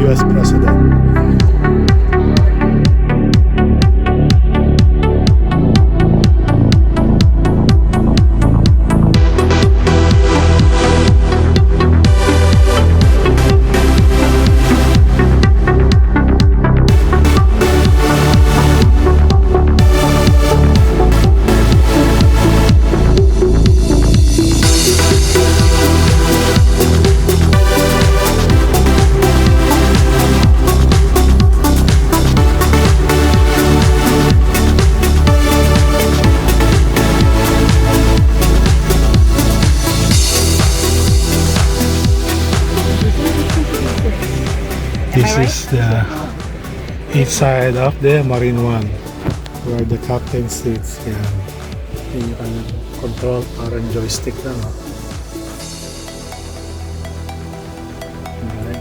U.S. president. This is the east side of the Marine One where the captain sits. Yan. Yung kanyang control, parang joystick lang. Oh. Okay.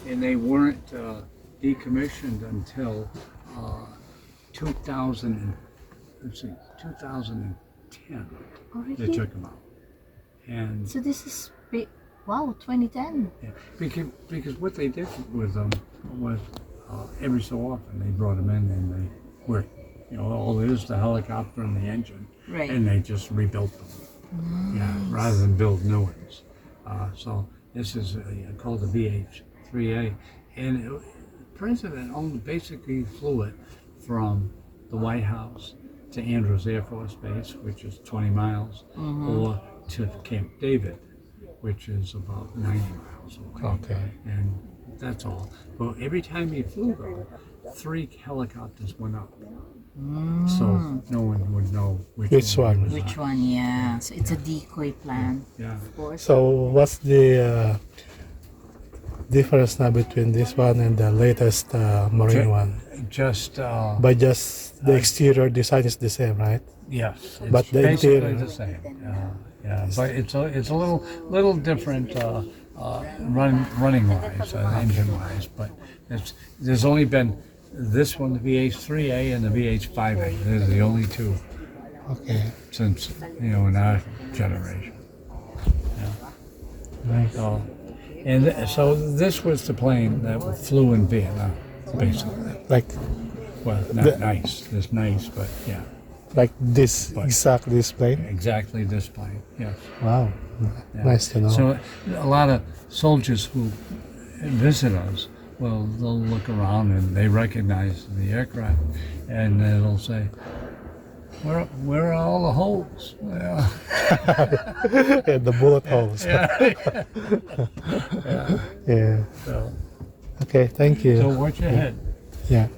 And they weren't decommissioned until 2010. Already? They took them out. And So this is wow, 2010. yeah, because what they did with them was every so often they brought them in and they were, all it is the helicopter and the engine, Right. and they just rebuilt them. Yeah, rather than build new ones. So this is called the VH-3A, and the president basically flew it from the White House to Andrews Air Force Base, which is 20 miles, or to Camp David, which is about 90 miles away. Okay. And that's all. But every time he flew, though, 3 helicopters went up. So no one would know which one. was Which on. one? Yeah. So it's a decoy plan. Yeah. Of course. So what's the difference now between this one and the latest Marine One? Just But just the exterior design is the same, right? yes, it's But the basically interior- the same. Yeah, but it's a little different running wise, engine wise. But there's only been this one, the VH-3A, and the VH-5A. They're the only 2 Okay. since in our generation. Nice. So this was the plane that flew in Vietnam, basically. Like Well, not nice. It's nice, but yeah, this exact display. exactly this plane. Yes. Wow. Yeah. Nice to know. So a lot of soldiers who visit us, well, they'll look around and they recognize the aircraft, and they'll say, "Where are all the holes?" Yeah. Yeah, the bullet holes. Yeah. Yeah. So, Okay, thank you. so watch your head. Yeah.